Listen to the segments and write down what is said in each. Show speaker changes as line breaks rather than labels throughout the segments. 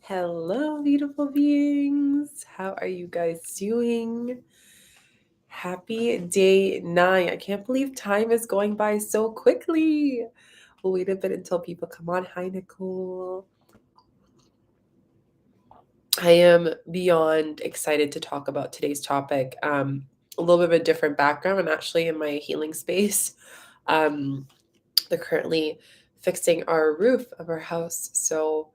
Hello, beautiful beings. How are you guys doing? Happy day 9. I can't believe time is going by so quickly. We'll wait a bit until people come on. Hi, Nicole. I am beyond excited to talk about today's topic. A little bit of a different background. I'm actually in my healing space. Um, they're currently fixing our roof of our house. So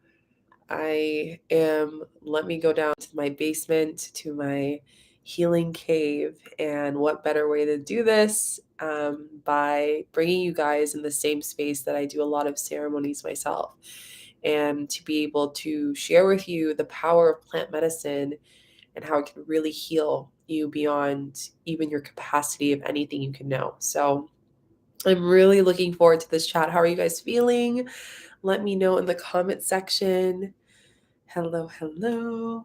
let me go down to my basement, to my healing cave. And what better way to do this by bringing you guys in the same space that I do a lot of ceremonies myself, and to be able to share with you the power of plant medicine and how it can really heal you beyond even your capacity of anything you can know. So I'm really looking forward to this chat. How are you guys feeling? Let me know in the comment section. Hello, hello.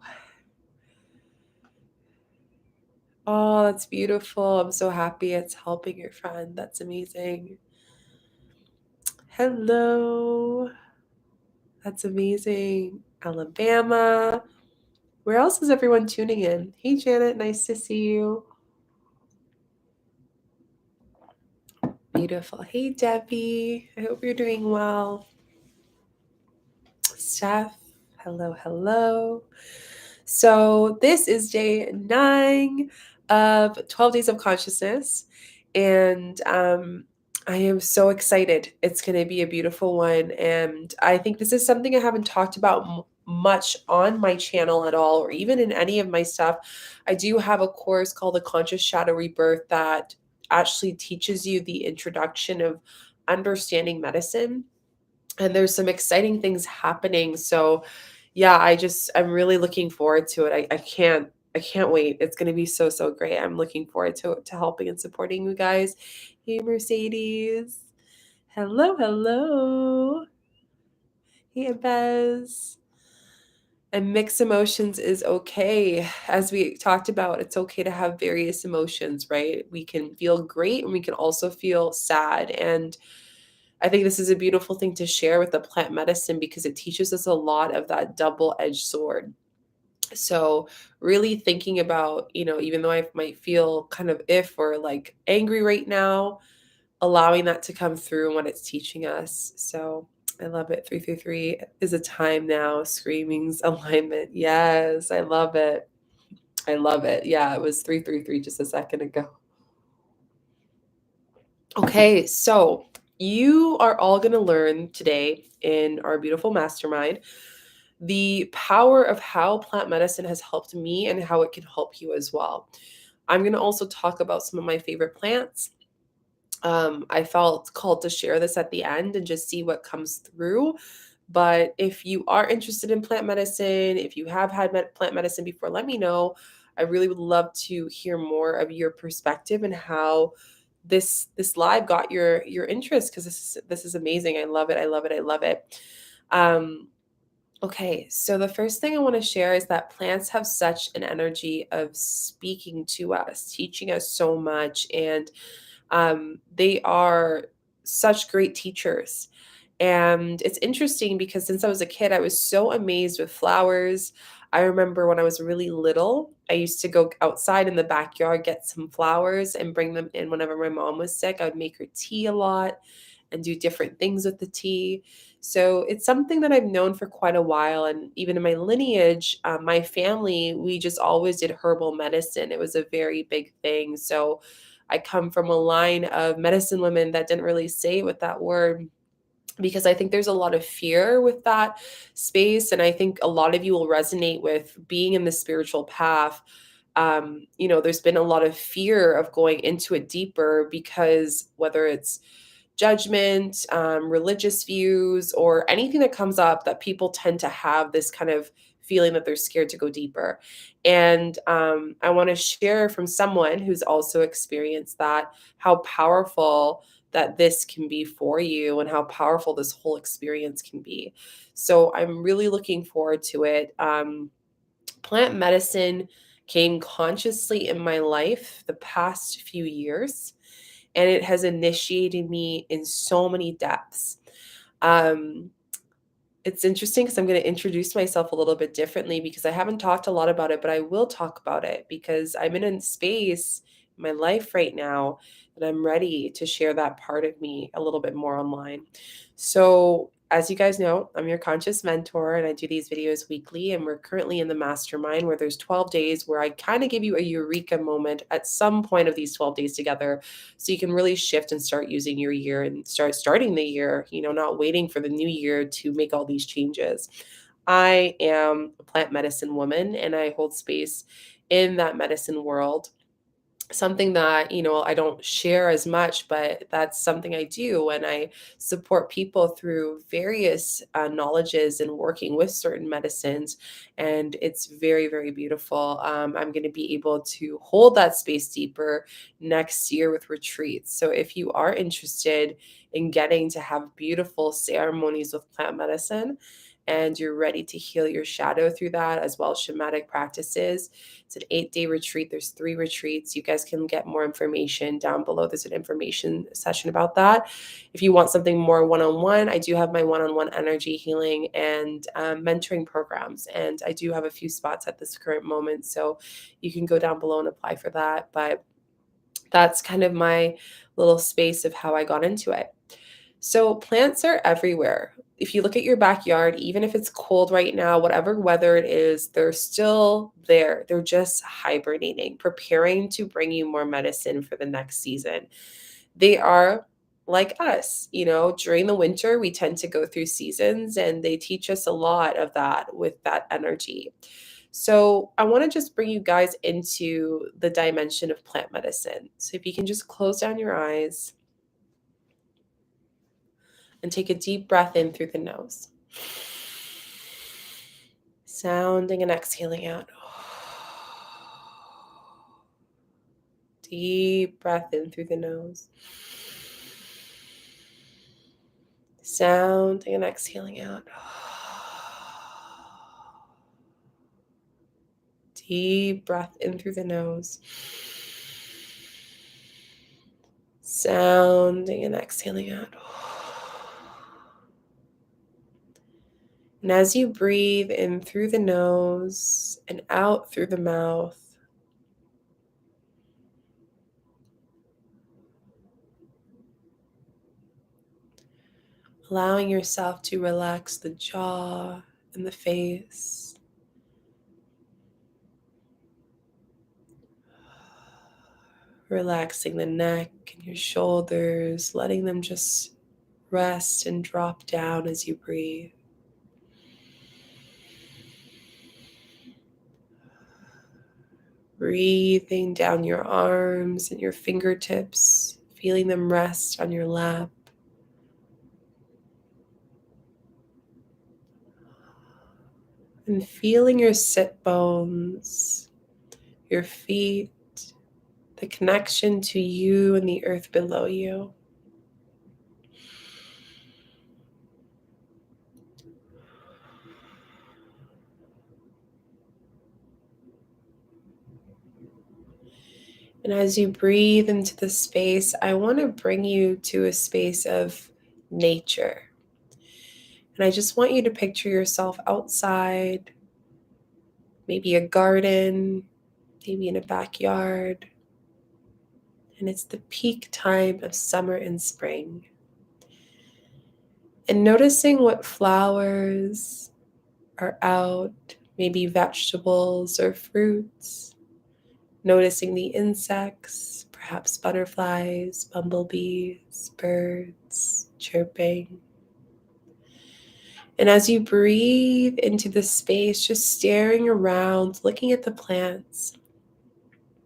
Oh, that's beautiful. I'm so happy it's helping your friend. That's amazing. Hello. That's amazing. Alabama. Where else is everyone tuning in? Hey, Janet. Nice to see you. Beautiful. Hey, Debbie. I hope you're doing well. Steph. Hello, hello. So, this is day 9 of 12 Days of Consciousness. And I am so excited. It's going to be a beautiful one. And I think this is something I haven't talked about much on my channel at all, or even in any of my stuff. I do have a course called The Conscious Shadow Rebirth that actually teaches you the introduction of understanding medicine. And there's some exciting things happening. So yeah, I'm really looking forward to it. I can't wait. It's gonna be so, so great. I'm looking forward to helping and supporting you guys. Hey, Mercedes. Hello, hello. Hey, Bez. And mixed emotions is okay. As we talked about, it's okay to have various emotions, right? We can feel great and we can also feel sad. And I think this is a beautiful thing to share with the plant medicine because it teaches us a lot of that double-edged sword. So really thinking about, even though I might feel kind of if or like angry right now, allowing that to come through and what it's teaching us. So I love it. 333 is a time now. Screamings, alignment. Yes, I love it. I love it. Yeah, it was 333 just a second ago. Okay, so you are all going to learn today in our beautiful mastermind the power of how plant medicine has helped me and how it can help you as well. I'm going to also talk about some of my favorite plants. I felt called to share this at the end and just see what comes through. But if you are interested in plant medicine, if you have had plant medicine before, let me know. I really would love to hear more of your perspective and how this live got your interest, because this is amazing. I love it. I love it. I love it. Um, Okay, so the first thing I want to share is that plants have such an energy of speaking to us, teaching us so much, and they are such great teachers. And it's interesting because since I was a kid, I was so amazed with flowers. I remember when I was really little, I used to go outside in the backyard, get some flowers, and bring them in whenever my mom was sick. I would make her tea a lot and do different things with the tea. So it's something that I've known for quite a while. And even in my lineage, my family, we just always did herbal medicine. It was a very big thing. So I come from a line of medicine women that didn't really say it with that word, because I think there's a lot of fear with that space. And I think a lot of you will resonate with being in the spiritual path. There's been a lot of fear of going into it deeper because whether it's judgment, religious views, or anything that comes up, that people tend to have this kind of feeling that they're scared to go deeper. And I want to share from someone who's also experienced that, how powerful that this can be for you and how powerful this whole experience can be. So I'm really looking forward to it. Plant medicine came consciously in my life the past few years, and it has initiated me in so many depths. Um, It's interesting because I'm going to introduce myself a little bit differently because I haven't talked a lot about it, but I will talk about it because I'm in a space in my life right now that I'm ready to share that part of me a little bit more online. So, as you guys know, I'm your conscious mentor and I do these videos weekly. And we're currently in the mastermind where there's 12 days where I kind of give you a eureka moment at some point of these 12 days together so you can really shift and start using your year and starting the year, not waiting for the new year to make all these changes. I am a plant medicine woman and I hold space in that medicine world, something that I don't share as much, but that's something I do, and I support people through various knowledges and working with certain medicines, and it's very, very beautiful. I'm going to be able to hold that space deeper next year with retreats. So if you are interested in getting to have beautiful ceremonies with plant medicine and you're ready to heal your shadow through that, as well as shamanic practices, it's an 8-day retreat. There's 3 retreats. You guys can get more information down below. There's an information session about that. If you want something more one-on-one, I do have my one-on-one energy healing and mentoring programs. And I do have a few spots at this current moment. So you can go down below and apply for that. But that's kind of my little space of how I got into it. So plants are everywhere. If you look at your backyard, even if it's cold right now, whatever weather it is, they're still there. They're just hibernating, preparing to bring you more medicine for the next season. They are like us, during the winter, we tend to go through seasons and they teach us a lot of that with that energy. So I want to just bring you guys into the dimension of plant medicine. So if you can just close down your eyes and take a deep breath in through the nose. Sounding and exhaling out. Deep breath in through the nose. Sounding and exhaling out. Deep breath in through the nose. Sounding and exhaling out. And as you breathe in through the nose and out through the mouth, allowing yourself to relax the jaw and the face. Relaxing the neck and your shoulders, letting them just rest and drop down as you breathe. Breathing down your arms and your fingertips, feeling them rest on your lap. And feeling your sit bones, your feet, the connection to you and the earth below you. And as you breathe into the space, I want to bring you to a space of nature. And I just want you to picture yourself outside, maybe a garden, maybe in a backyard. And it's the peak time of summer and spring. And noticing what flowers are out, maybe vegetables or fruits. Noticing the insects, perhaps butterflies, bumblebees, birds chirping. And as you breathe into the space, just staring around, looking at the plants.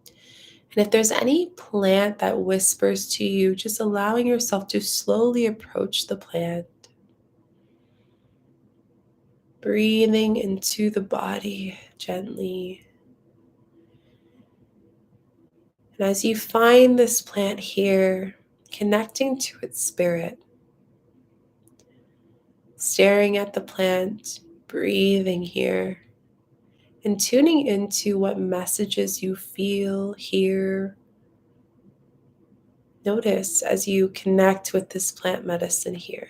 And if there's any plant that whispers to you, just allowing yourself to slowly approach the plant. Breathing into the body gently. And as you find this plant here, connecting to its spirit, staring at the plant, breathing here, and tuning into what messages you feel, hear. Notice as you connect with this plant medicine here.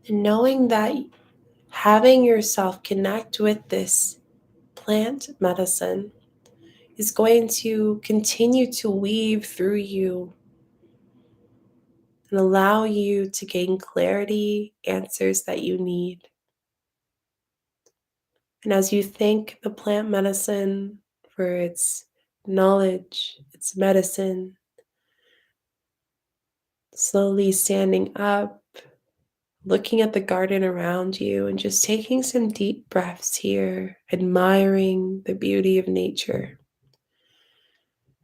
And knowing that having yourself connect with this plant medicine is going to continue to weave through you and allow you to gain clarity, answers that you need. And as you thank the plant medicine for its knowledge, its medicine, slowly standing up, looking at the garden around you, and just taking some deep breaths here, admiring the beauty of nature,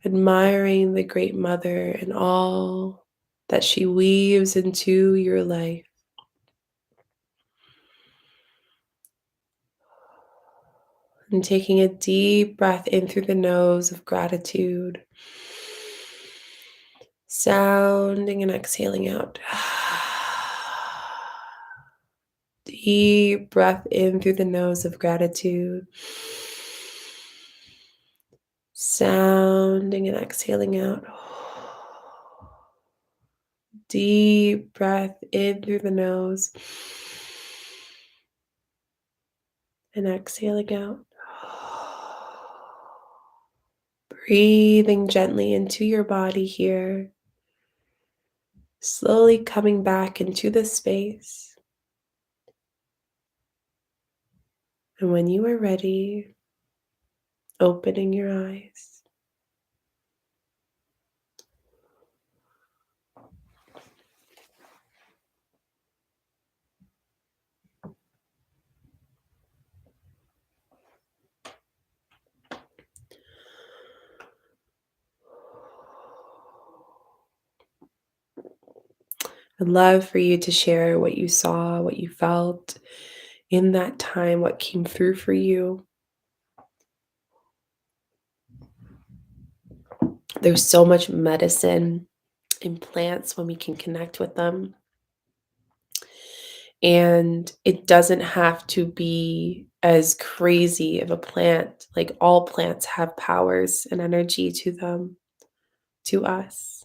admiring the Great Mother and all that she weaves into your life. And taking a deep breath in through the nose of gratitude, sounding and exhaling out. Deep breath in through the nose of gratitude, sounding and exhaling out. Deep breath in through the nose and exhaling out. Breathing gently into your body here, slowly coming back into the space. And when you are ready, opening your eyes. I'd love for you to share what you saw, what you felt in that time, what came through for you. There's so much medicine in plants when we can connect with them. And it doesn't have to be as crazy of a plant. Like all plants have powers and energy to them, to us.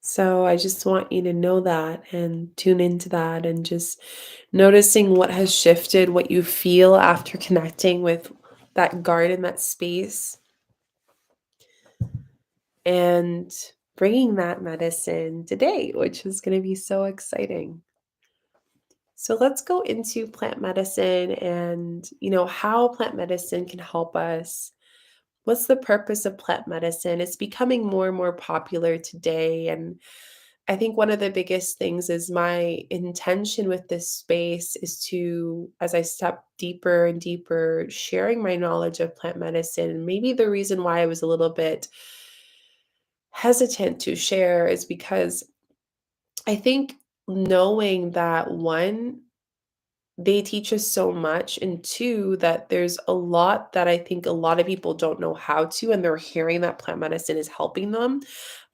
So I just want you to know that and tune into that and just noticing what has shifted, what you feel after connecting with that garden, that space, and bringing that medicine today, which is going to be so exciting. So let's go into plant medicine and, how plant medicine can help us. What's the purpose of plant medicine? It's becoming more and more popular today. And I think one of the biggest things is my intention with this space is to, as I step deeper and deeper, sharing my knowledge of plant medicine. Maybe the reason why I was a little bit hesitant to share is because I think knowing that one, they teach us so much, and two, that there's a lot that I think a lot of people don't know how to, and they're hearing that plant medicine is helping them,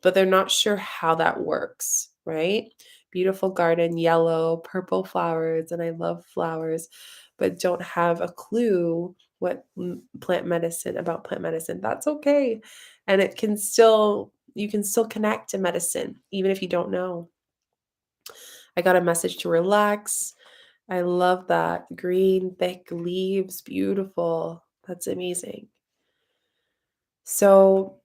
but they're not sure how that works, right? Beautiful garden, yellow, purple flowers, and I love flowers, but don't have a clue what plant medicine about plant medicine. That's okay. And you can still connect to medicine, even if you don't know. I got a message to relax. I love that. Green, thick leaves, beautiful. That's amazing. So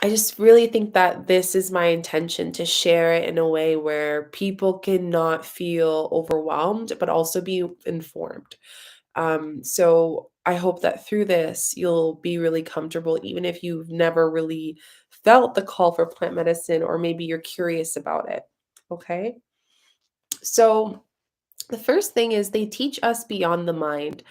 I just really think that this is my intention to share it in a way where people can not feel overwhelmed, but also be informed. So I hope that through this, you'll be really comfortable, even if you've never really felt the call for plant medicine, or maybe you're curious about it. Okay. So the first thing is they teach us beyond the mind.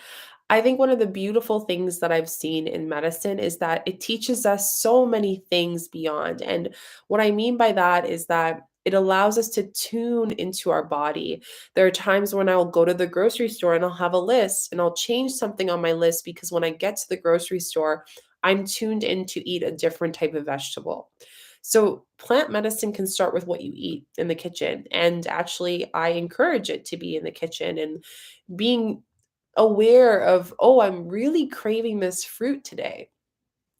I think one of the beautiful things that I've seen in medicine is that it teaches us so many things beyond. And what I mean by that is that it allows us to tune into our body. There are times when I'll go to the grocery store and I'll have a list and I'll change something on my list because when I get to the grocery store, I'm tuned in to eat a different type of vegetable. So, plant medicine can start with what you eat in the kitchen. And actually, I encourage it to be in the kitchen and being aware of, oh, I'm really craving this fruit today.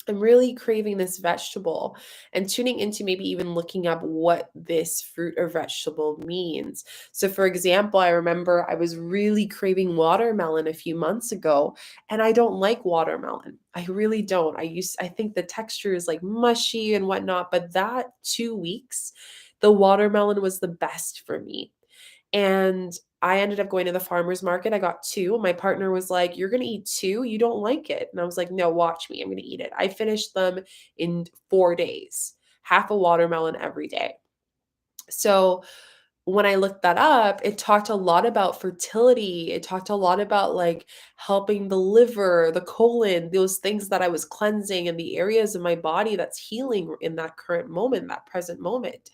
I'm really craving this vegetable, and tuning into maybe even looking up what this fruit or vegetable means. So, for example, I remember I was really craving watermelon a few months ago, and I don't like watermelon. I really don't. I think the texture is like mushy and whatnot, but that 2 weeks, the watermelon was the best for me. And I ended up going to the farmer's market. I got 2. My partner was like, "You're gonna eat 2? You don't like it." And I was like, "No, watch me. I'm gonna eat it." I finished them in 4 days, half a watermelon every day. So when I looked that up, it talked a lot about fertility. It talked a lot about like helping the liver, the colon, those things that I was cleansing and the areas of my body that's healing in that current moment, that present moment.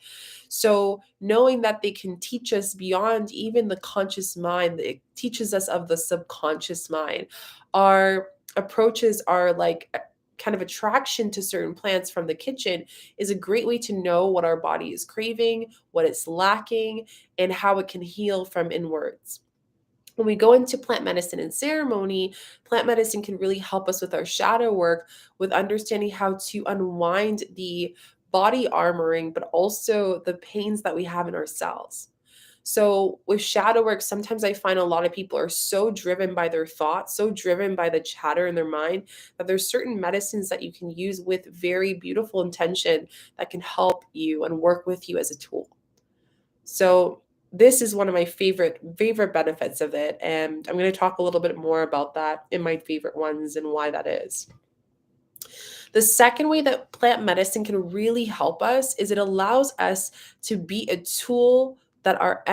So knowing that they can teach us beyond even the conscious mind, it teaches us of the subconscious mind. Our approaches are like kind of attraction to certain plants from the kitchen is a great way to know what our body is craving, what it's lacking, and how it can heal from inwards. When we go into plant medicine and ceremony, plant medicine can really help us with our shadow work, with understanding how to unwind the body armoring, but also the pains that we have in our cells. So, with shadow work, sometimes I find a lot of people are so driven by their thoughts, so driven by the chatter in their mind, that there's certain medicines that you can use with very beautiful intention that can help you and work with you as a tool. So this is one of my favorite benefits of it, and I'm going to talk a little bit more about that in my favorite ones and why that is. The second way that plant medicine can really help us is it allows us to be a tool that our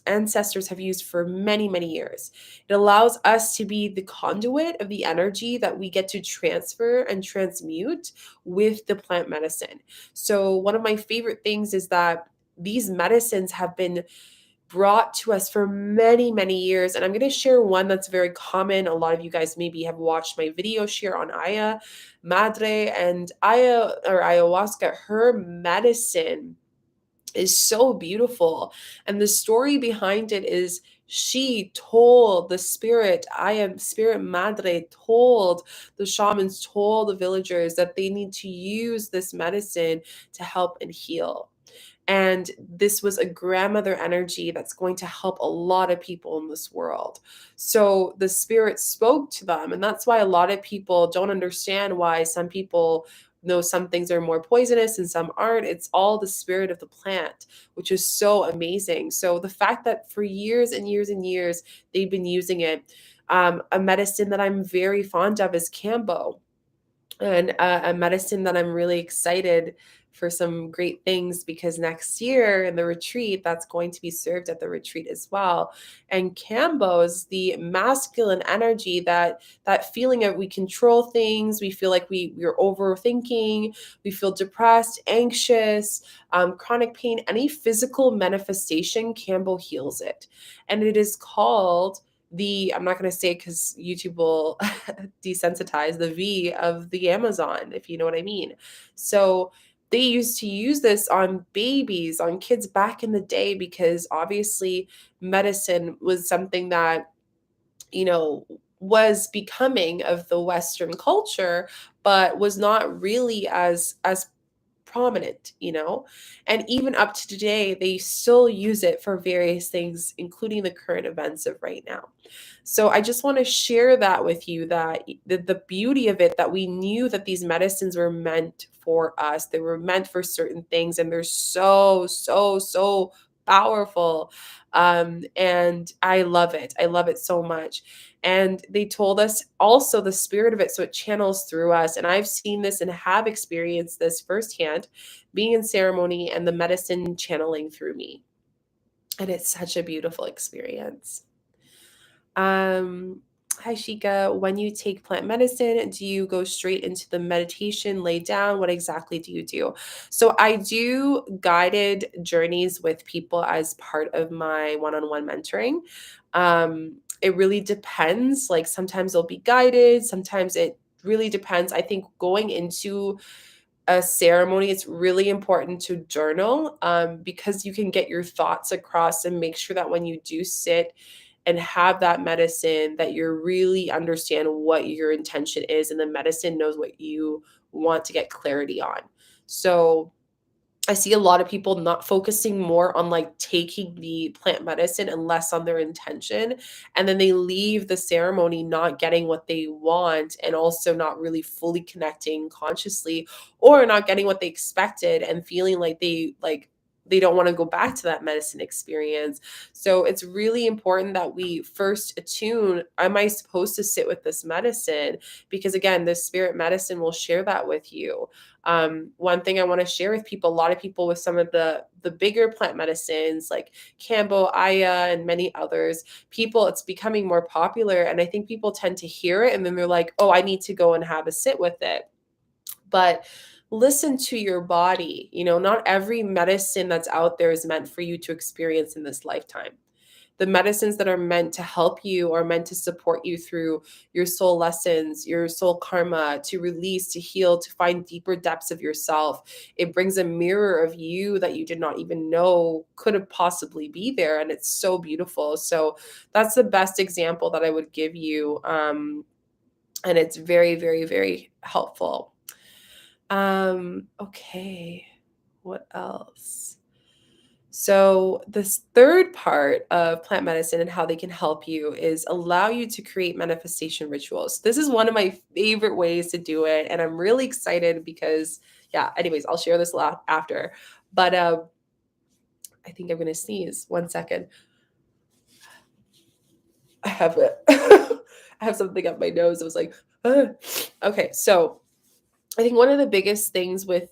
ancestors have used for many, many years. It allows us to be the conduit of the energy that we get to transfer and transmute with the plant medicine. So, one of my favorite things is that these medicines have been brought to us for many, many years. And I'm going to share one that's very common. A lot of you guys maybe have watched my video share on Aya Madre, and Aya or ayahuasca. Her medicine is so beautiful. And the story behind it is she told the spirit, I am Spirit Madre, told the shamans, told the villagers that they need to use this medicine to help and heal. And this was a grandmother energy that's going to help a lot of people in this world. So the spirit spoke to them. And that's why a lot of people don't understand why some people know some things are more poisonous and some aren't. It's all the spirit of the plant, which is so amazing. So the fact that for years and years and years, they've been using it. A medicine that I'm very fond of is Cambo, and a medicine that I'm really excited for some great things, because next year in the retreat, that's going to be served at the retreat as well. And Cambo is the masculine energy, that feeling of we control things, we feel like we're overthinking, we feel depressed, anxious, chronic pain, any physical manifestation, Cambo heals it. And it is called I'm not going to say because YouTube will desensitize the V of the Amazon, if you know what I mean. So they used to use this on babies, on kids back in the day, because obviously medicine was something that, you know, was becoming of the Western culture, but was not really as prominent, you know? And even up to today, they still use it for various things, including the current events of right now. So I just want to share that with you, that the beauty of it, that we knew that these medicines were meant for us. They were meant for certain things, and they're so, so, so powerful. And I love it. I love it so much. And they told us also the spirit of it, so it channels through us. And I've seen this and have experienced this firsthand, being in ceremony and the medicine channeling through me. And it's such a beautiful experience. Um, Hi Shika, when you take plant medicine, do you go straight into the meditation, lay down? What exactly do you do? So I do guided journeys with people as part of my one-on-one mentoring. It really depends. Like sometimes they'll be guided, sometimes it really depends. I think going into a ceremony, it's really important to journal, because you can get your thoughts across and make sure that when you do sit and have that medicine, that you really understand what your intention is, and the medicine knows what you want to get clarity on. So I see a lot of people not focusing more on like taking the plant medicine and less on their intention. And then they leave the ceremony not getting what they want and also not really fully connecting consciously, or not getting what they expected and feeling like they don't want to go back to that medicine experience. So it's really important that we first attune, am I supposed to sit with this medicine? Because again, the spirit medicine will share that with you. One thing I want to share with people, a lot of people with some of the bigger plant medicines like Kambo, Aya, and many others, people, it's becoming more popular. And I think people tend to hear it and then they're like, oh, I need to go and have a sit with it. But listen to your body. Not every medicine that's out there is meant for you to experience in this lifetime. The medicines that are meant to help you are meant to support you through your soul lessons, your soul karma, to release, to heal, to find deeper depths of yourself. It brings a mirror of you that you did not even know could have possibly be there. And it's so beautiful. So that's the best example that I would give you. And it's very, very, very helpful. Okay. What else? So, this third part of plant medicine and how they can help you is allow you to create manifestation rituals. This is one of my favorite ways to do it. And I'm really excited because, yeah, anyways, I'll share this after. But I think I'm going to sneeze. 1 second. I have it. I have something up my nose. I was like, okay. So, I think one of the biggest things with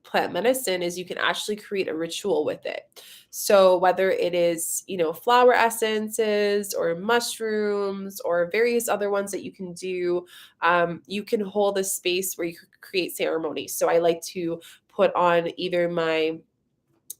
plant medicine is you can actually create a ritual with it. So whether it is, flower essences or mushrooms or various other ones that you can do, you can hold a space where you create ceremony. So I like to put on either my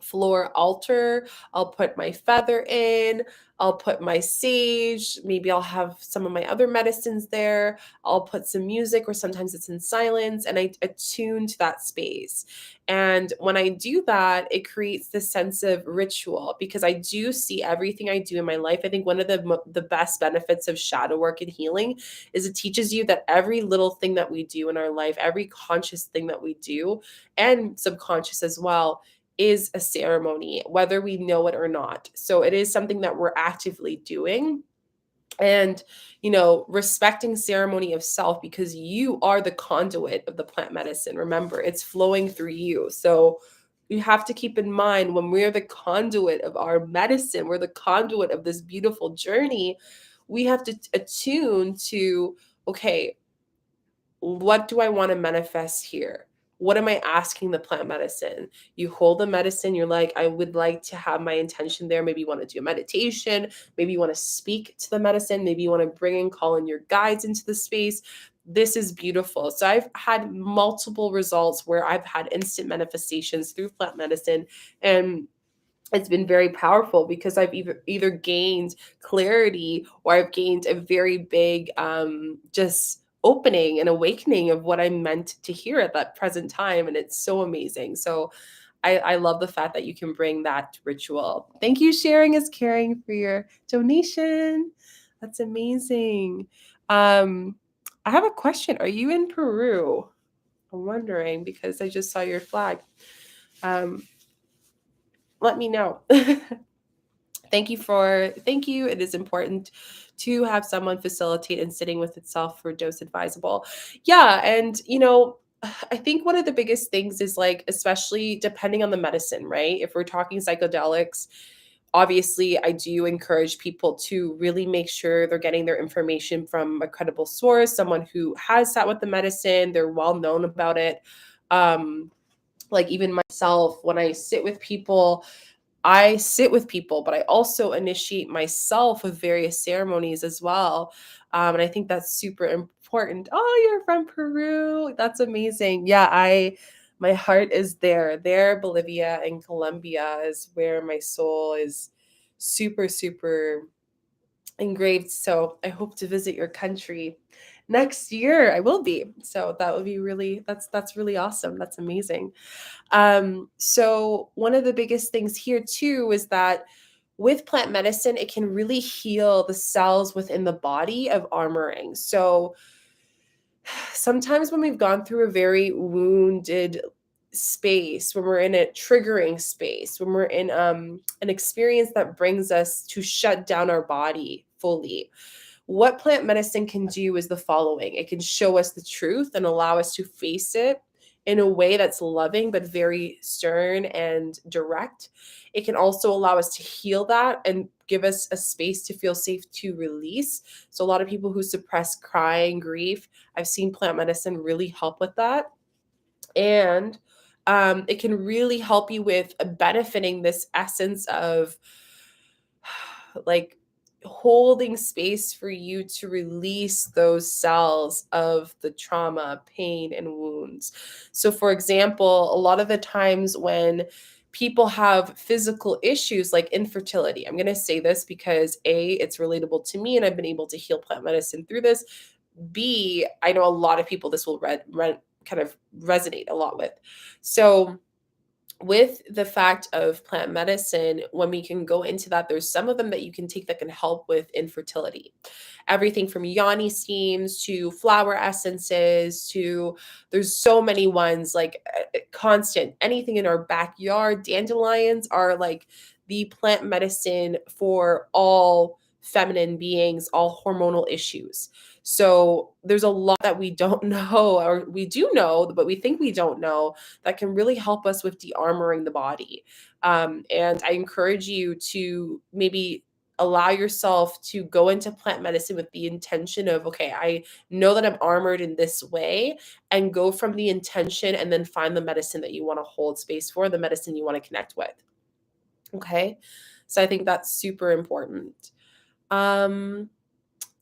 floor altar. I'll put my feather in. I'll put my sage. Maybe I'll have some of my other medicines there. I'll put some music, or sometimes it's in silence, and I attune to that space. And when I do that, it creates this sense of ritual because I do see everything I do in my life. I think one of the best benefits of shadow work and healing is it teaches you that every little thing that we do in our life, every conscious thing that we do, and subconscious as well, is a ceremony, whether we know it or not. So it is something that we're actively doing. And, respecting ceremony of self, because you are the conduit of the plant medicine. Remember, it's flowing through you. So you have to keep in mind, when we're the conduit of our medicine, we're the conduit of this beautiful journey, we have to attune to, okay, what do I want to manifest here? What am I asking the plant medicine? You hold the medicine, you're like, I would like to have my intention there. Maybe you want to do a meditation. Maybe you want to speak to the medicine. Maybe you want to bring and call in your guides into the space. This is beautiful. So I've had multiple results where I've had instant manifestations through plant medicine. And it's been very powerful because I've either gained clarity, or I've gained a very big just opening and awakening of what I'm meant to hear at that present time. And it's so amazing. So I love the fact that you can bring that ritual. Thank you, Sharing is Caring, for your donation. That's amazing. I have a question. Are you in Peru? I'm wondering because I just saw your flag. Let me know. Thank you. It is important to have someone facilitate, and sitting with itself for dose advisable. Yeah. And, I think one of the biggest things is, like, especially depending on the medicine, right? If we're talking psychedelics, obviously I do encourage people to really make sure they're getting their information from a credible source, someone who has sat with the medicine, they're well known about it. Like, even myself, when I sit with people, but I also initiate myself with various ceremonies as well. And I think that's super important. Oh, you're from Peru. That's amazing. Yeah, my heart is there. There, Bolivia and Colombia is where my soul is super, super engraved. So I hope to visit your country next year. I will be. So that would be that's really awesome. That's amazing. So one of the biggest things here too is that with plant medicine, it can really heal the cells within the body of armoring. So Sometimes when we've gone through a very wounded space, when we're in a triggering space, when we're in an experience that brings us to shut down our body fully, what plant medicine can do is the following: it can show us the truth and allow us to face it in a way that's loving but very stern and direct. It can also allow us to heal that and give us a space to feel safe to release. So, a lot of people who suppress crying, grief, I've seen plant medicine really help with that. And it can really help you with benefiting this essence of like holding space for you to release those cells of the trauma, pain, and wounds. So, for example, a lot of the times when people have physical issues like infertility, I'm going to say this because A, it's relatable to me and I've been able to heal plant medicine through this. B, I know a lot of people this will kind of resonate a lot with. So, with the fact of plant medicine, when we can go into that, there's some of them that you can take that can help with infertility. Everything from yoni steams to flower essences to there's so many ones like constant anything in our backyard. Dandelions are like the plant medicine for all feminine beings, all hormonal issues. So there's a lot that we don't know, or we do know, but we think we don't know, that can really help us with de-armoring the body. And I encourage you to maybe allow yourself to go into plant medicine with the intention of, okay, I know that I'm armored in this way, and go from the intention and then find the medicine that you want to hold space for, the medicine you want to connect with. Okay. So I think that's super important. Um,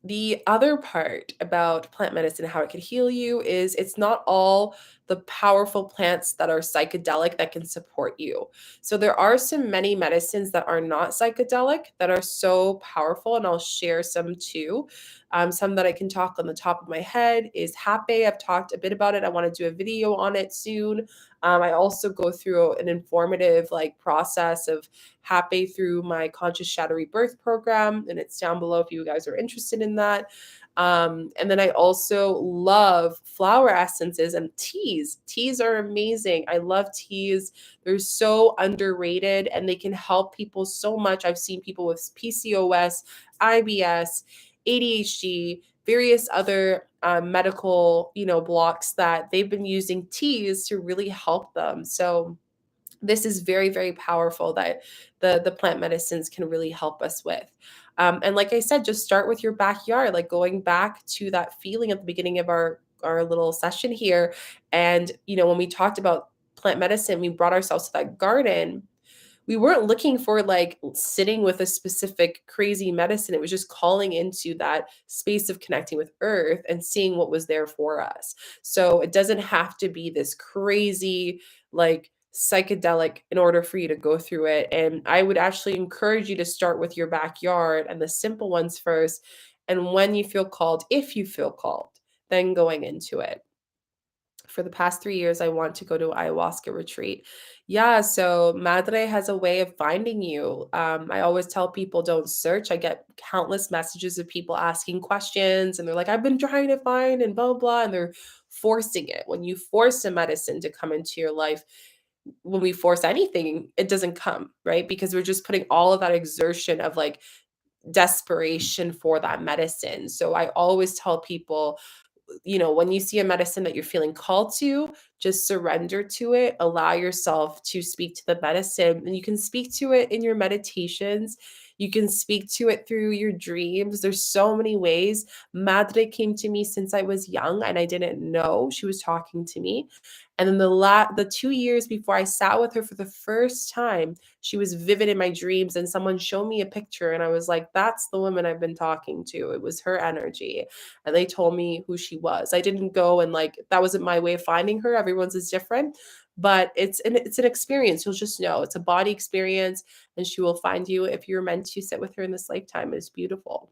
the other part about plant medicine, how it can heal you, is it's not all the powerful plants that are psychedelic that can support you. So there are some many medicines that are not psychedelic that are so powerful, and I'll share some too. Some that I can talk on the top of my head is Hape. I've talked a bit about it. I want to do a video on it soon. I also go through an informative like process of Happy through my Conscious Shadowy Birth program, and it's down below if you guys are interested in that. And then I also love flower essences and teas. Teas are amazing. I love teas. They're so underrated and they can help people so much. I've seen people with PCOS, IBS, ADHD, various other medical, blocks that they've been using teas to really help them. So this is very, very powerful that the plant medicines can really help us with. And like I said, just start with your backyard, like going back to that feeling at the beginning of our little session here. And when we talked about plant medicine, we brought ourselves to that garden. We weren't looking for like sitting with a specific crazy medicine. It was just calling into that space of connecting with earth and seeing what was there for us. So it doesn't have to be this crazy, like psychedelic in order for you to go through it. And I would actually encourage you to start with your backyard and the simple ones first. And when you feel called, if you feel called, then going into it. For the past 3 years, I want to go to ayahuasca retreat. Yeah, so Madre has a way of finding you. I always tell people don't search. I get countless messages of people asking questions, and they're like, I've been trying to find and blah, blah, and they're forcing it. When you force a medicine to come into your life, when we force anything, it doesn't come, right? Because we're just putting all of that exertion of like desperation for that medicine. So I always tell people, when you see a medicine that you're feeling called to, just surrender to it. Allow yourself to speak to the medicine. And you can speak to it in your meditations. You can speak to it through your dreams. There's so many ways. Madre came to me since I was young and I didn't know she was talking to me. And then the 2 years before I sat with her for the first time, she was vivid in my dreams and someone showed me a picture and I was like, that's the woman I've been talking to. It was her energy, and they told me who she was. I didn't go and like that wasn't my way of finding her. Everyone's is different, but it's an experience. You'll just know it's a body experience, and she will find you if you're meant to sit with her in this lifetime. It's beautiful.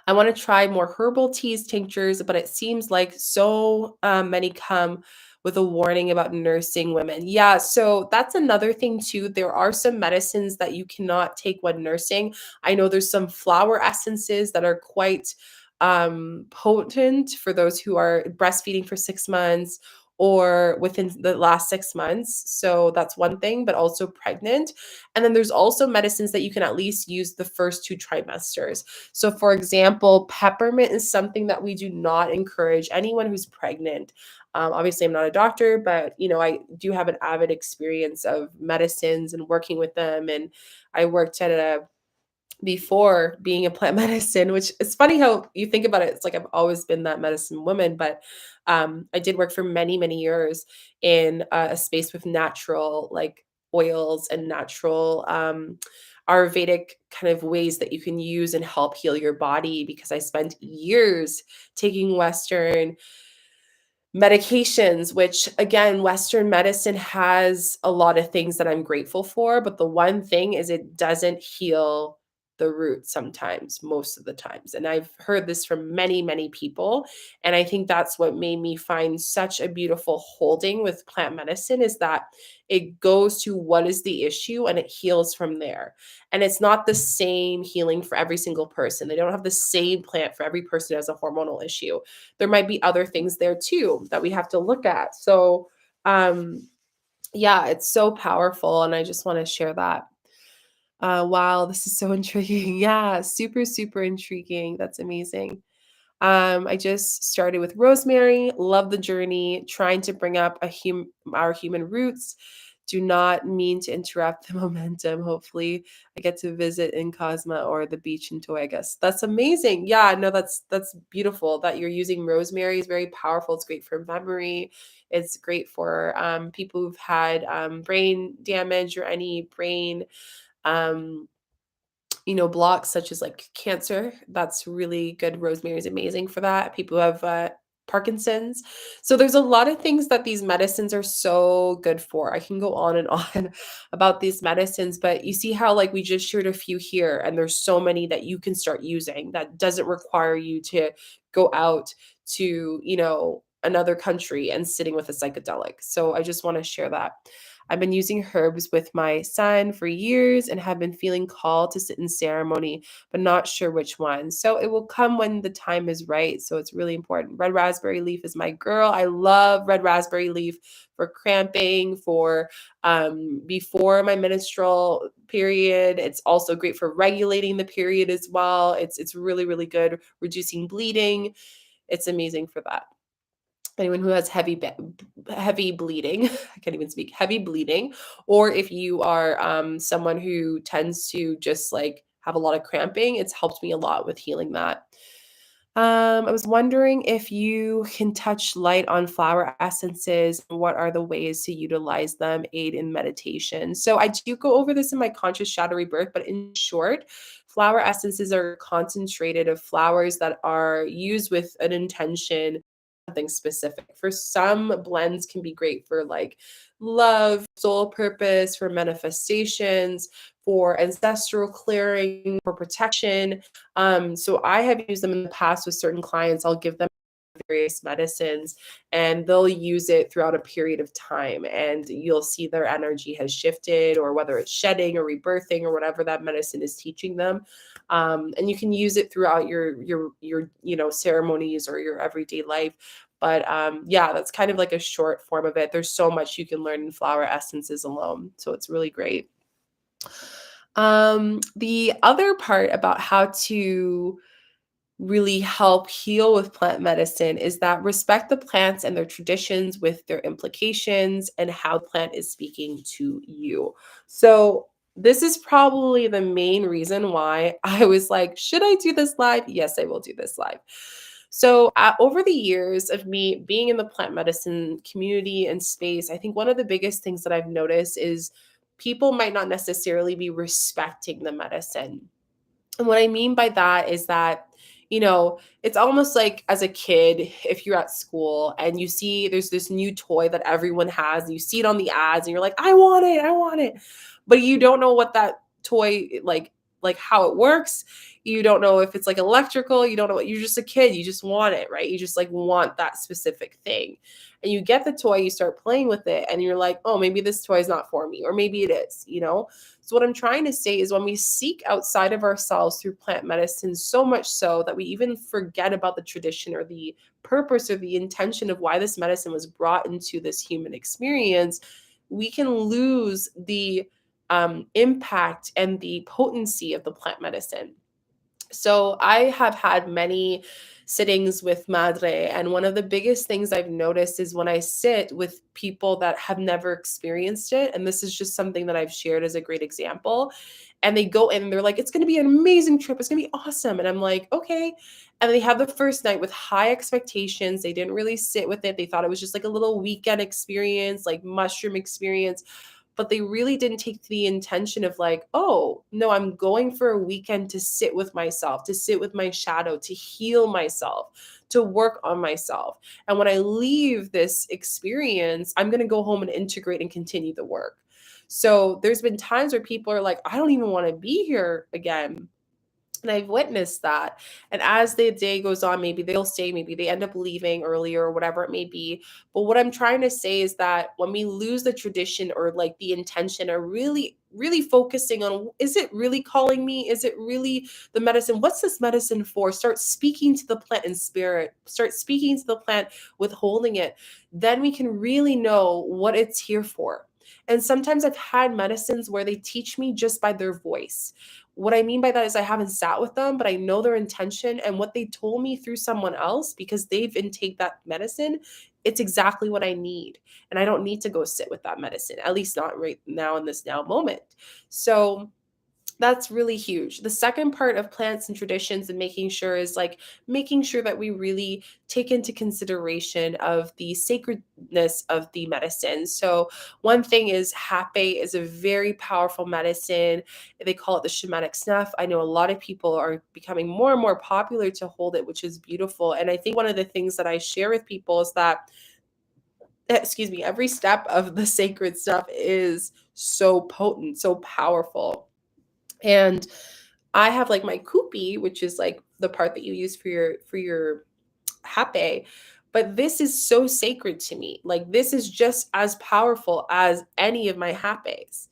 I want to try more herbal teas, tinctures, but it seems like so many come with a warning about nursing women. Yeah, so that's another thing too. There are some medicines that you cannot take when nursing. I know there's some flower essences that are quite potent for those who are breastfeeding for 6 months or within the last 6 months. So that's one thing, but also pregnant. And then there's also medicines that you can at least use the first 2 trimesters. So, for example, peppermint is something that we do not encourage anyone who's pregnant. Obviously, I'm not a doctor, but I do have an avid experience of medicines and working with them. And I worked at a before being a plant medicine, which is funny how you think about it. It's like I've always been that medicine woman, but I did work for many, many years in a space with natural like oils and natural Ayurvedic kind of ways that you can use and help heal your body because I spent years taking Western medications, which again, Western medicine has a lot of things that I'm grateful for, but the one thing is it doesn't heal the root sometimes, most of the times. And I've heard this from many, many people. And I think that's what made me find such a beautiful holding with plant medicine is that it goes to what is the issue and it heals from there. And it's not the same healing for every single person. They don't have the same plant for every person who has a hormonal issue. There might be other things there too that we have to look at. So, yeah, it's so powerful. And I just want to share that. Wow, this is so intriguing. Yeah, super, super intriguing. That's amazing. I just started with rosemary, love the journey, trying to bring up our human roots. Do not mean to interrupt the momentum. Hopefully, I get to visit in Cosma or the beach in Toegas. That's amazing. Yeah, no, that's beautiful that you're using rosemary is very powerful. It's great for memory. It's great for people who've had brain damage or any brain um, blocks such as like cancer. That's really good. Rosemary is amazing for that. People who have Parkinson's. So there's a lot of things that these medicines are so good for. I can go on and on about these medicines, but you see how like we just shared a few here and there's so many that you can start using that doesn't require you to go out to, another country and sitting with a psychedelic. So I just want to share that. I've been using herbs with my son for years and have been feeling called to sit in ceremony, but not sure which one. So it will come when the time is right. So it's really important. Red raspberry leaf is my girl. I love red raspberry leaf for cramping, for before my menstrual period. It's also great for regulating the period as well. It's really, really good, reducing bleeding. It's amazing for that. Anyone who has heavy bleeding, I can't even speak, heavy bleeding, or if you are someone who tends to just like have a lot of cramping, it's helped me a lot with healing that. I was wondering if you can touch light on flower essences. What are the ways to utilize them, aid in meditation? So I do go over this in my conscious shadow rebirth, but in short, flower essences are concentrated of flowers that are used with an intention, something specific. For some, blends can be great for like love, soul purpose, for manifestations, for ancestral clearing, for protection. So I have used them in the past with certain clients. I'll give them various medicines and they'll use it throughout a period of time and you'll see their energy has shifted or whether it's shedding or rebirthing or whatever that medicine is teaching them. And you can use it throughout your ceremonies or your everyday life. But yeah, that's kind of like a short form of it. There's so much you can learn in flower essences alone. So it's really great. The other part about how to really help heal with plant medicine is that respect the plants and their traditions with their implications and how the plant is speaking to you. So this is probably the main reason why I was like, should I do this live? Yes, I will do this live. So, over the years of me being in the plant medicine community and space, I think one of the biggest things that I've noticed is people might not necessarily be respecting the medicine. And what I mean by that is that, it's almost like as a kid, if you're at school and you see there's this new toy that everyone has, and you see it on the ads and you're like, I want it, I want it. But you don't know what that toy like like how it works. You don't know if it's like electrical, you don't know what, you're just a kid, you just want it, right? You just like want that specific thing. And you get the toy, you start playing with it, and you're like, oh, maybe this toy is not for me, or maybe it is, you know? So, what I'm trying to say is when we seek outside of ourselves through plant medicine, so much so that we even forget about the tradition or the purpose or the intention of why this medicine was brought into this human experience, we can lose the impact and the potency of the plant medicine. So I have had many sittings with Madre, and one of the biggest things I've noticed is when I sit with people that have never experienced it, and this is just something that I've shared as a great example, and they go in and they're like, it's going to be an amazing trip. It's going to be awesome. And I'm like, okay. And they have the first night with high expectations. They didn't really sit with it. They thought it was just like a little weekend experience, like mushroom experience, but they really didn't take the intention of like, oh, no, I'm going for a weekend to sit with myself, to sit with my shadow, to heal myself, to work on myself. And when I leave this experience, I'm going to go home and integrate and continue the work. So there's been times where people are like, I don't even want to be here again. And I've witnessed that. And as the day goes on, maybe they'll stay, maybe they end up leaving earlier or whatever it may be. But what I'm trying to say is that when we lose the tradition or like the intention or really, really focusing on, is it really calling me? Is it really the medicine? What's this medicine for? Start speaking to the plant in spirit, start speaking to the plant, withholding it. Then we can really know what it's here for. And sometimes I've had medicines where they teach me just by their voice. What I mean by that is I haven't sat with them, but I know their intention and what they told me through someone else because they've intake that medicine. It's exactly what I need. And I don't need to go sit with that medicine, at least not right now in this now moment. So that's really huge. The second part of plants and traditions and making sure is like making sure that we really take into consideration of the sacredness of the medicine. So one thing is hape is a very powerful medicine. They call it the shamanic snuff. I know a lot of people are becoming more and more popular to hold it, which is beautiful. And I think one of the things that I share with people is that excuse me, every step of the sacred stuff is so potent, so powerful. And I have like my kupi, which is like the part that you use for your hape, but this is so sacred to me. Like this is just as powerful as any of my hapes.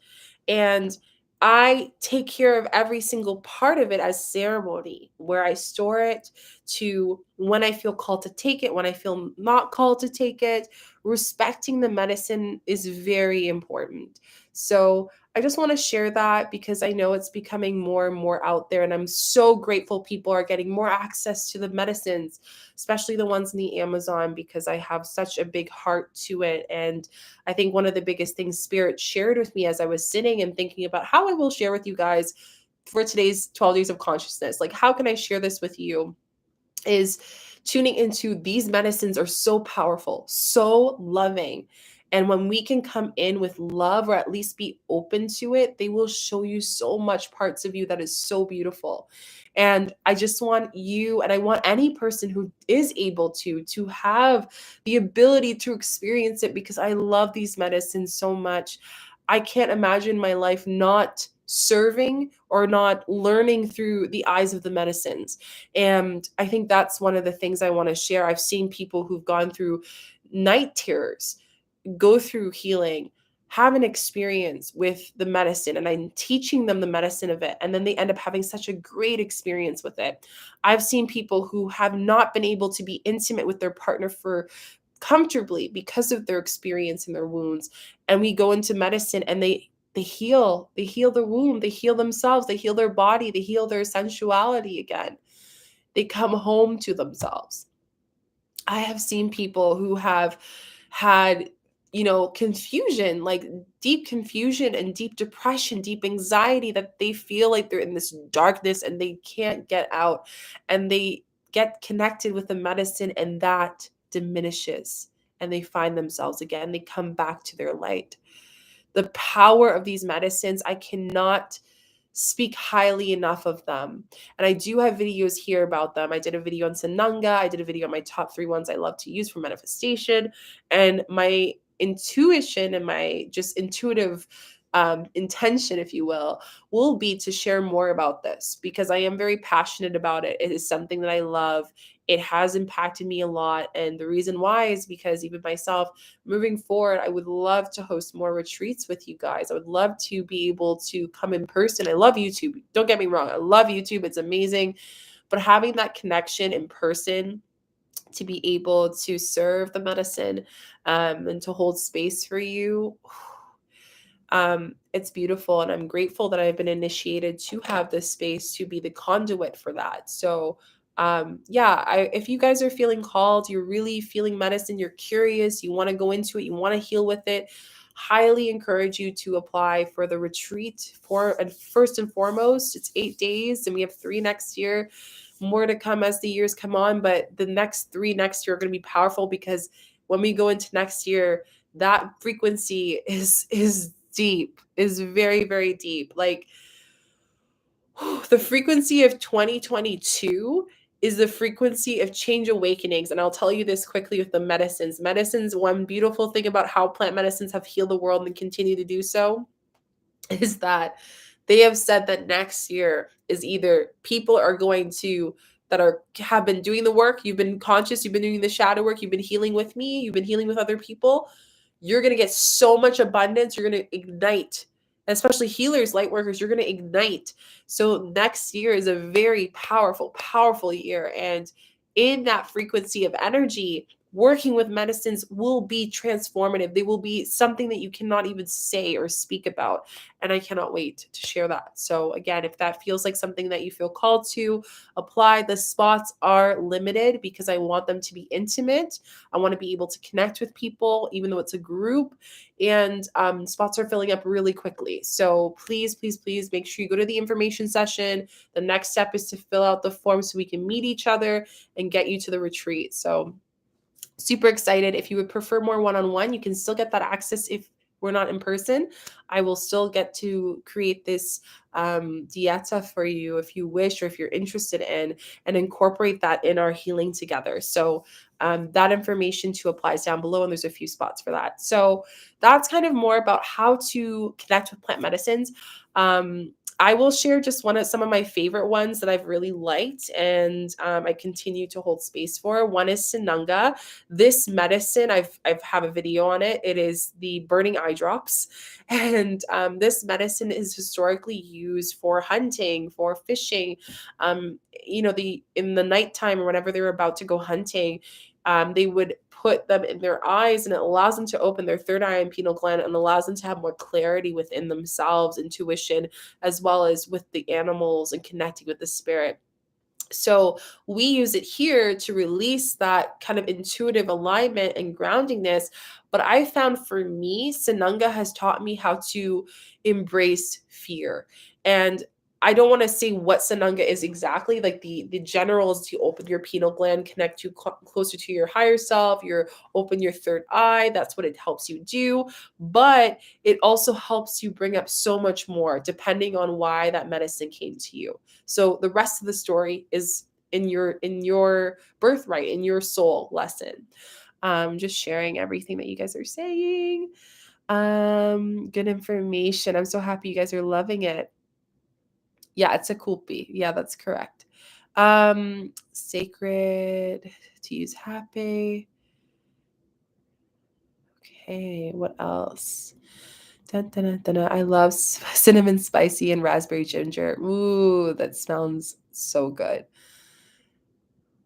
And I take care of every single part of it as ceremony, where I store it to when I feel called to take it, when I feel not called to take it. Respecting the medicine is very important. So I just want to share that because I know it's becoming more and more out there. And I'm so grateful people are getting more access to the medicines, especially the ones in the Amazon, because I have such a big heart to it. And I think one of the biggest things Spirit shared with me as I was sitting and thinking about how I will share with you guys for today's 12 days of consciousness, like how can I share this with you, is tuning into these medicines are so powerful, so loving. And when we can come in with love or at least be open to it, they will show you so much parts of you that is so beautiful. And I just want you and I want any person who is able to have the ability to experience it because I love these medicines so much. I can't imagine my life not serving or not learning through the eyes of the medicines. And I think that's one of the things I want to share. I've seen people who've gone through night terrors, go through healing, have an experience with the medicine, and I'm teaching them the medicine of it. And then they end up having such a great experience with it. I've seen people who have not been able to be intimate with their partner for comfortably because of their experience and their wounds. And we go into medicine and they heal the wound, they heal themselves, they heal their body, they heal their sensuality again. They come home to themselves. I have seen people who have had, confusion, like deep confusion and deep depression, deep anxiety, that they feel like they're in this darkness and they can't get out. And they get connected with the medicine and that diminishes and they find themselves again. They come back to their light. The power of these medicines, I cannot speak highly enough of them. And I do have videos here about them. I did a video on Sananga. I did a video on my top 3 ones I love to use for manifestation. And my intuition and my just intuitive intention, if you will be to share more about this because I am very passionate about it. It is something that I love. It has impacted me a lot. And the reason why is because even myself, moving forward, I would love to host more retreats with you guys. I would love to be able to come in person. I love YouTube. Don't get me wrong. I love YouTube. It's amazing. But having that connection in person to be able to serve the medicine and to hold space for you, it's beautiful. And I'm grateful that I've been initiated to have this space to be the conduit for that. So, yeah, if you guys are feeling called, you're really feeling medicine, you're curious, you want to go into it, you want to heal with it, highly encourage you to apply for the retreat. And first and foremost, it's 8 days and we have 3 next year, more to come as the years come on, but the next 3 next year are going to be powerful because when we go into next year, that frequency is deep, is very, very deep. Like the frequency of 2022 is the frequency of change awakenings. And I'll tell you this quickly with the medicines. Medicines, one beautiful thing about how plant medicines have healed the world and continue to do so is that they have said that next year is either people are going to that are have been doing the work, you've been conscious, you've been doing the shadow work, you've been healing with me, you've been healing with other people, you're going to get so much abundance, you're going to ignite, especially healers, light workers, you're going to ignite. So next year is a very powerful, powerful year. And in that frequency of energy, working with medicines will be transformative. They will be something that you cannot even say or speak about. And I cannot wait to share that. So again, if that feels like something that you feel called to apply, the spots are limited because I want them to be intimate. I want to be able to connect with people, even though it's a group. And spots are filling up really quickly. So please, please, please make sure you go to the information session. The next step is to fill out the form so we can meet each other and get you to the retreat. So super excited. If you would prefer more one-on-one, you can still get that access if we're not in person. I will still get to create this dieta for you if you wish or if you're interested in, and incorporate that in our healing together. So that information too applies down below, and there's a few spots for that. So that's kind of more about how to connect with plant medicines. I will share just some of my favorite ones that I've really liked and I continue to hold space for. One is Sanunga. This medicine, I've have a video on it. It is the burning eye drops, and this medicine is historically used for hunting, for fishing. In the nighttime or whenever they're about to go hunting, they would put them in their eyes, and it allows them to open their third eye and pineal gland, and allows them to have more clarity within themselves, intuition, as well as with the animals and connecting with the spirit. So we use it here to release that kind of intuitive alignment and groundingness. But I found for me, Sanunga has taught me how to embrace fear. And I don't want to say what Sanunga is exactly. Like the general is to open your pineal gland, connect you closer to your higher self, open your third eye. That's what it helps you do. But it also helps you bring up so much more depending on why that medicine came to you. So the rest of the story is in your birthright, in your soul lesson. Just sharing everything that you guys are saying. Good information. I'm so happy you guys are loving it. Yeah, it's a kulpi. Yeah, that's correct. Sacred to use happy. Okay, what else? Dun, dun, dun, dun, dun. I love cinnamon spicy and raspberry ginger. Ooh, that sounds so good.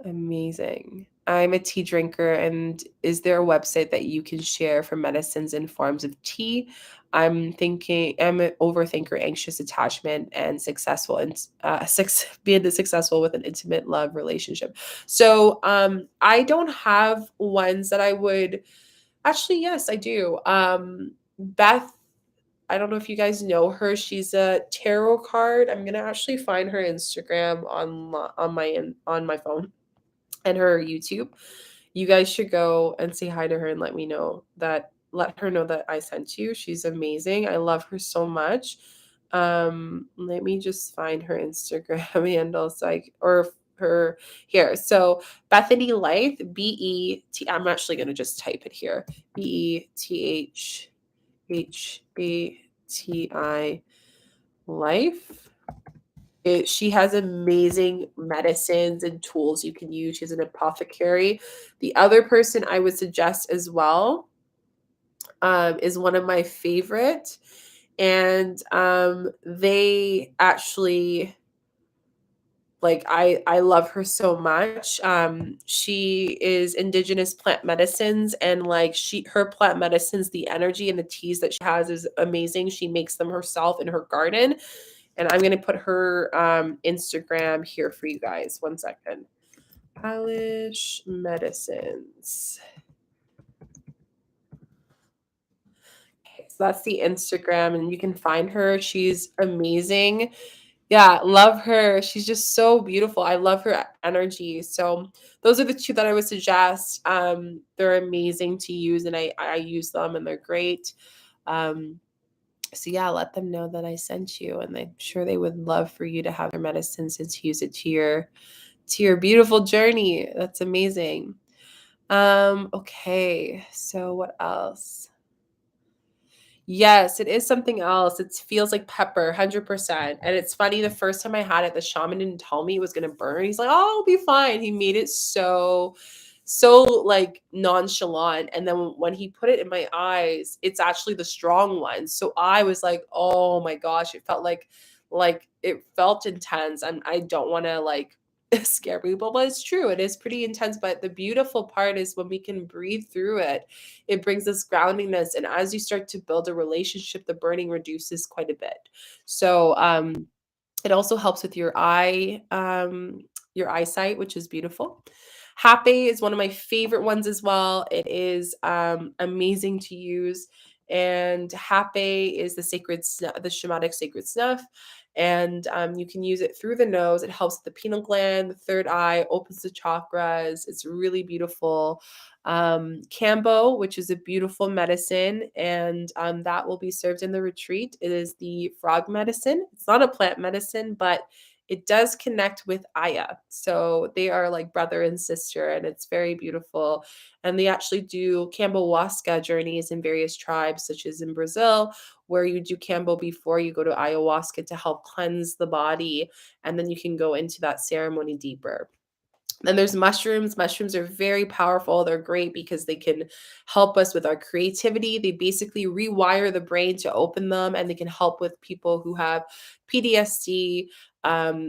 Amazing. I'm a tea drinker, and is there a website that you can share for medicines and forms of tea? I'm an overthinker, anxious attachment, and successful and being successful with an intimate love relationship. So I don't have ones that I would actually, yes, I do. Beth, I don't know if you guys know her. She's a tarot card. I'm gonna actually find her Instagram on my phone and her YouTube. You guys should go and say hi to her and let her know that I sent you. She's amazing. I love her so much. Let me just find her Instagram handle or her here. So Bethany Life, BET. I'm actually gonna just type it here. BETHHAT TI Life. She has amazing medicines and tools you can use. She's an apothecary. The other person I would suggest as well is one of my favorite. And they actually like I love her so much. She is indigenous plant medicines, and like her plant medicines, the energy and the teas that she has is amazing. She makes them herself in her garden, and I'm gonna put her Instagram here for you guys. One second. Polish Medicines. Okay, so that's the Instagram, and you can find her. She's amazing. Yeah, love her. She's just so beautiful. I love her energy. So those are the two that I would suggest. They're amazing to use, and I use them, and they're great. Um, so yeah, let them know that I sent you, and I'm sure they would love for you to have their medicines and to use it to your beautiful journey. That's amazing. Okay, so what else? Yes, it is something else. It feels like pepper, 100%. And it's funny, the first time I had it, the shaman didn't tell me it was gonna burn. He's like, "Oh, I'll be fine." He made it so, like, nonchalant, and then when he put it in my eyes, it's actually the strong one. So I was like, "Oh my gosh," it felt like, it felt intense, and I don't wanna, like, scare people, but it's true, it is pretty intense, but the beautiful part is when we can breathe through it, it brings us groundingness, and as you start to build a relationship, the burning reduces quite a bit. So, it also helps with your eyesight, which is beautiful. Hape is one of my favorite ones as well. It is amazing to use. And Hape is the shamanic sacred snuff. And you can use it through the nose. It helps with the pineal gland, the third eye, opens the chakras. It's really beautiful. Cambo, which is a beautiful medicine, and that will be served in the retreat. It is the frog medicine. It's not a plant medicine, but it does connect with Aya. So they are like brother and sister, and it's very beautiful. And they actually do Cambowaska journeys in various tribes, such as in Brazil, where you do Cambo before you go to ayahuasca to help cleanse the body. And then you can go into that ceremony deeper. Then there's mushrooms. Mushrooms are very powerful. They're great because they can help us with our creativity. They basically rewire the brain to open them, and they can help with people who have PTSD,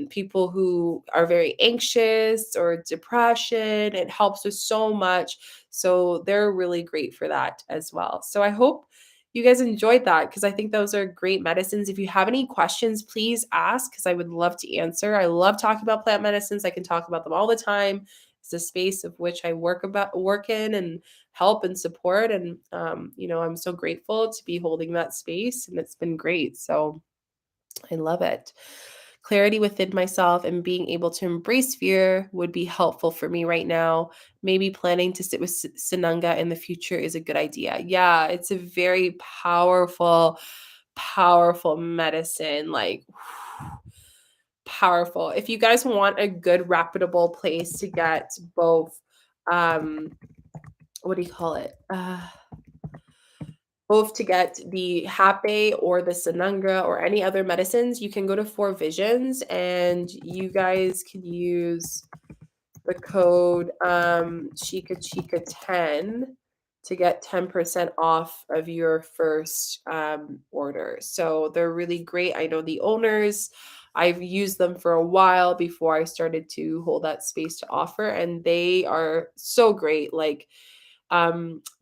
people who are very anxious or depression. It helps with so much. So they're really great for that as well. So I hope you guys enjoyed that because I think those are great medicines. If you have any questions, please ask because I would love to answer. I love talking about plant medicines. I can talk about them all the time. It's a space of which I work in and help and support. And I'm so grateful to be holding that space, and it's been great. So I love it. Clarity within myself and being able to embrace fear would be helpful for me right now. Maybe planning to sit with Sananga in the future is a good idea. Yeah, it's a very powerful, powerful medicine. Like, powerful. If you guys want a good, reputable place to get both, um, what do you call it? Both to get the Hape or the Sananga or any other medicines, you can go to Four Visions and you guys can use the code Chica 10 to get 10% off of your first order. So they're really great. I know the owners. I've used them for a while before I started to hold that space to offer, and they are so great. Like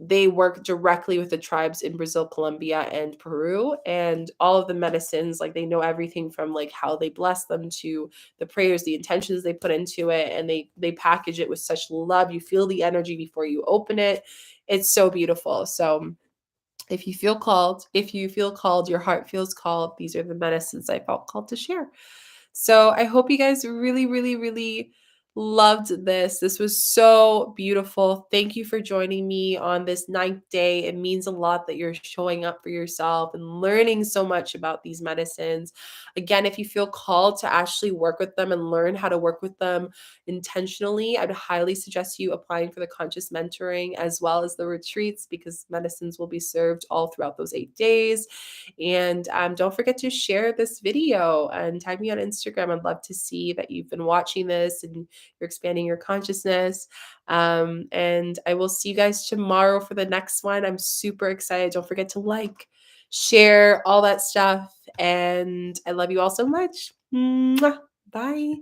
they work directly with the tribes in Brazil, Colombia, and Peru, and all of the medicines, like they know everything from like how they bless them to the prayers, the intentions they put into it, and they package it with such love. You feel the energy before you open it. It's so beautiful. So if you feel called, your heart feels called, these are the medicines I felt called to share. So I hope you guys really, really, really Loved this. This was so beautiful. Thank you for joining me on this ninth day. It means a lot that you're showing up for yourself and learning so much about these medicines. Again, if you feel called to actually work with them and learn how to work with them intentionally, I'd highly suggest you applying for the conscious mentoring as well as the retreats, because medicines will be served all throughout those 8 days. And don't forget to share this video and tag me on Instagram. I'd love to see that you've been watching this and you're expanding your consciousness. And I will see you guys tomorrow for the next one. I'm super excited. Don't forget to like, share, all that stuff. And I love you all so much. Mwah. Bye.